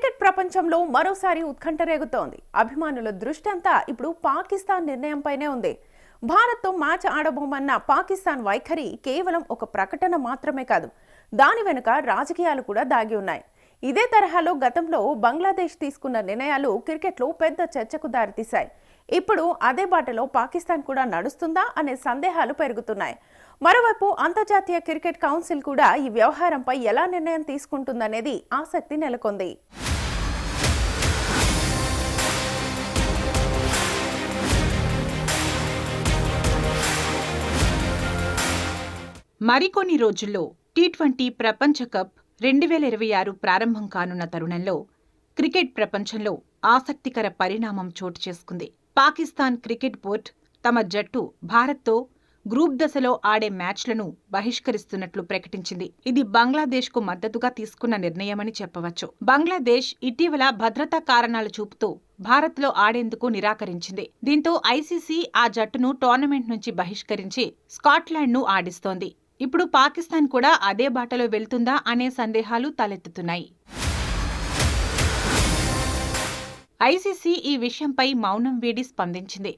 Cricket ప్రపంచంలో మరోసారి ఉత్కంఠ రేగుతోంది. అభిమానుల దృష్టి అంతా ఇప్పుడు పాకిస్తాన్ నిర్ణయంపైనే ఉంది. భారత్తో మ్యాచ్ ఆడబోమన్న పాకిస్తాన్ వైఖరి కేవలం ఒక ప్రకటన మాత్రమే కాదు, దాని వెనుక రాజకీయాలు కూడా దాగి ఉన్నాయి. ఇదే తరహాలో గతంలో బంగ్లాదేశ్ తీసుకున్న నిర్ణయాలు క్రికెట్లో పెద్ద చర్చకు దారితీశాయి. ఇప్పుడు అదే బాటలో పాకిస్తాన్ కూడా నడుస్తుందా అనే సందేహాలు పెరుగుతున్నాయి. మరోవైపు అంతర్జాతీయ క్రికెట్ కౌన్సిల్ కూడా ఈ వ్యవహారంపై ఎలా నిర్ణయం తీసుకుంటుందనేది ఆసక్తి నెలకొంది. మరికొన్ని రోజుల్లో టీ20 ప్రపంచ కప్ 2026 ప్రారంభం కానున్న తరుణంలో క్రికెట్ ప్రపంచంలో ఆసక్తికర పరిణామం చోటు చేసుకుంది. పాకిస్తాన్ క్రికెట్ బోర్డు తమ జట్టు భారత్తో గ్రూప్ దశలో ఆడే మ్యాచ్లను బహిష్కరిస్తున్నట్లు ప్రకటించింది. ఇది బంగ్లాదేశ్కు మద్దతుగా తీసుకున్న నిర్ణయమని చెప్పవచ్చు. బంగ్లాదేశ్ ఇటీవల భద్రతా కారణాలు చూపుతూ భారత్లో ఆడేందుకు నిరాకరించింది. దీంతో ఐసీసీ ఆ జట్టును టోర్నమెంట్ నుంచి బహిష్కరించి స్కాట్లాండ్ను ఆడిస్తోంది. ఇప్పుడు పాకిస్తాన్ కూడా అదే బాటలో వెళ్తుందా అనే సందేహాలు తలెత్తుతున్నాయి. ఐసీసీ ఈ విషయంపై మౌనం వీడి స్పందించింది.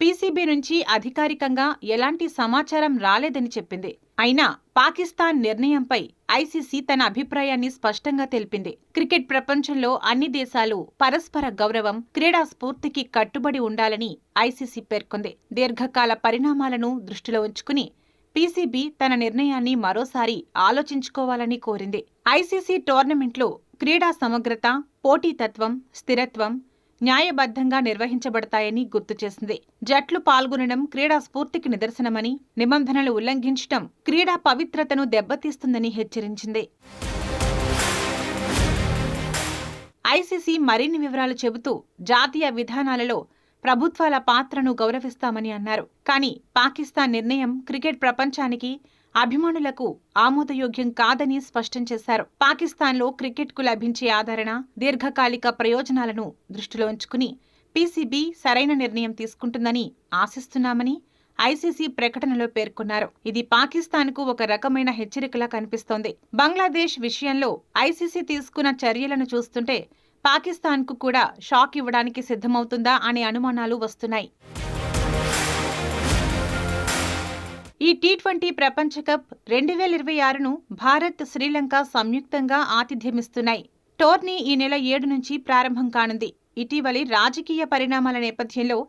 పీసీబీ నుంచి అధికారికంగా ఎలాంటి సమాచారం రాలేదని చెప్పింది. అయినా పాకిస్తాన్ నిర్ణయంపై ఐసీసీ తన అభిప్రాయాన్ని స్పష్టంగా తెలిపింది. క్రికెట్ ప్రపంచంలో అన్ని దేశాలు పరస్పర గౌరవం, క్రీడా స్ఫూర్తికి కట్టుబడి ఉండాలని ఐసీసీ పేర్కొంది. దీర్ఘకాల పరిణామాలను దృష్టిలో ఉంచుకుని పీసీబీ తన నిర్ణయాన్ని మరోసారి ఆలోచించుకోవాలని కోరింది. ఐసీసీ టోర్నమెంట్లో క్రీడా సమగ్రత, పోటీతత్వం, స్థిరత్వం న్యాయబద్ధంగా నిర్వహించబడతాయని గుర్తు చేసింది. జట్లు పాల్గొనడం క్రీడా స్ఫూర్తికి నిదర్శనమని, నిబంధనలు ఉల్లంఘించడం క్రీడా పవిత్రతను దెబ్బతీస్తుందని హెచ్చరించింది. ఐసీసీ మరిన్ని వివరాలు చెబుతూ జాతీయ విధానాలలో ప్రభుత్వాల పాత్రను గౌరవిస్తామని అన్నారు. కానీ పాకిస్తాన్ నిర్ణయం క్రికెట్ ప్రపంచానికి, అభిమానులకు ఆమోదయోగ్యం కాదని స్పష్టం చేశారు. పాకిస్తాన్లో క్రికెట్కు లభించే ఆదరణ, దీర్ఘకాలిక ప్రయోజనాలను దృష్టిలో ఉంచుకుని పీసీబీ సరైన నిర్ణయం తీసుకుంటుందని ఆశిస్తున్నామని ఐసీసీ ప్రకటనలో పేర్కొన్నారు. ఇది పాకిస్తాన్కు ఒక రకమైన హెచ్చరికలా కనిపిస్తోంది. బంగ్లాదేశ్ విషయంలో ఐసీసీ తీసుకున్న చర్యలను చూస్తుంటే పాకిస్తాన్కు కూడా షాక్ ఇవ్వడానికి సిద్ధమవుతుందా అనే అనుమానాలు వస్తున్నాయి. ఈ టీ20 ప్రపంచ కప్ 2026ను భారత్, శ్రీలంక సంయుక్తంగా ఆతిథ్యమిస్తున్నాయి. టోర్నీ ఈ నెల 7 నుంచి ప్రారంభం కానుంది. ఇటీవలి రాజకీయ పరిణామాల నేపథ్యంలో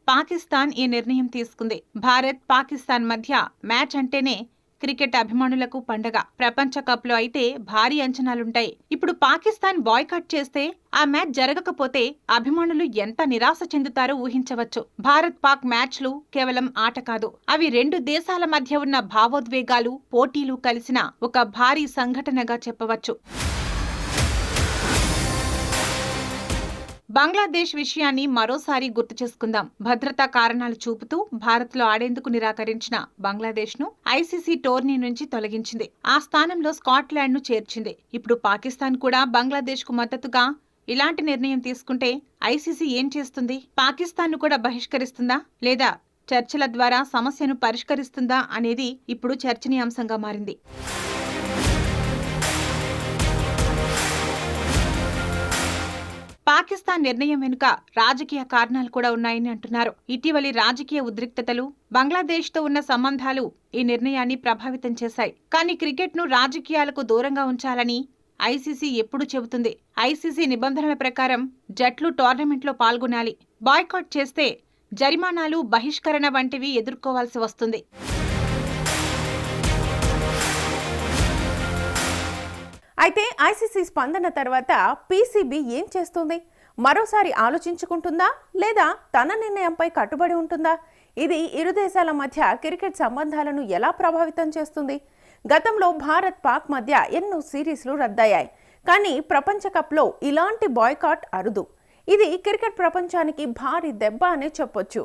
పాకిస్తాన్ ఈ నిర్ణయం తీసుకుంది. భారత్, పాకిస్తాన్ మధ్య మ్యాచ్ అంటేనే క్రికెట్ అభిమానులకు పండగ. ప్రపంచ కప్లో అయితే భారీ అంచనాలుంటాయి. ఇప్పుడు పాకిస్తాన్ బాయ్కాట్ చేస్తే, ఆ మ్యాచ్ జరగకపోతే అభిమానులు ఎంత నిరాశ చెందుతారో ఊహించవచ్చు. భారత్ పాక్ మ్యాచ్లు కేవలం ఆట కాదు, అవి రెండు దేశాల మధ్య ఉన్న భావోద్వేగాలు, పోటీలు కలిసిన ఒక భారీ సంఘటనగా చెప్పవచ్చు. బంగ్లాదేశ్ విషయాన్ని మరోసారి గుర్తు చేసుకుందాం. భద్రతా కారణాలు చూపుతూ భారత్లో ఆడేందుకు నిరాకరించిన బంగ్లాదేశ్ను ఐసీసీ టోర్నీ నుంచి తొలగించింది. ఆ స్థానంలో స్కాట్లాండ్ను చేర్చింది. ఇప్పుడు పాకిస్తాన్ కూడా బంగ్లాదేశ్కు మద్దతుగా ఇలాంటి నిర్ణయం తీసుకుంటే ఐసీసీ ఏం చేస్తుంది? పాకిస్తాన్ను కూడా బహిష్కరిస్తుందా, లేదా చర్చల ద్వారా సమస్యను పరిష్కరిస్తుందా అనేది ఇప్పుడు చర్చనీయాంశంగా మారింది. పాకిస్తాన్ నిర్ణయం వెనుక రాజకీయ కారణాలు కూడా ఉన్నాయని అంటున్నారు. ఇటీవలి రాజకీయ ఉద్రిక్తతలు, బంగ్లాదేశ్తో ఉన్న సంబంధాలు ఈ నిర్ణయాన్ని ప్రభావితం చేశాయి. కానీ క్రికెట్ను రాజకీయాలకు దూరంగా ఉంచాలని ఐసీసీ ఎప్పుడూ చెబుతుంది. ఐసీసీ నిబంధనల ప్రకారం జట్లు టోర్నమెంట్లో పాల్గొనాలి. బాయ్కాట్ చేస్తే జరిమానాలు, బహిష్కరణ వంటివి ఎదుర్కోవాల్సి వస్తుంది. అయితే ఐసీసీ స్పందన తర్వాత పీసీబీ ఏం చేస్తుంది? మరోసారి ఆలోచించుకుంటుందా, లేదా తన నిర్ణయంపై కట్టుబడి ఉంటుందా? ఇది ఇరు దేశాల మధ్య క్రికెట్ సంబంధాలను ఎలా ప్రభావితం చేస్తుంది? గతంలో భారత్, పాక్ మధ్య ఎన్నో సిరీస్లు రద్దయ్యాయి. కానీ ప్రపంచ కప్లో ఇలాంటి బాయ్కాట్ అరుదు. ఇది క్రికెట్ ప్రపంచానికి భారీ దెబ్బ అనే చెప్పొచ్చు.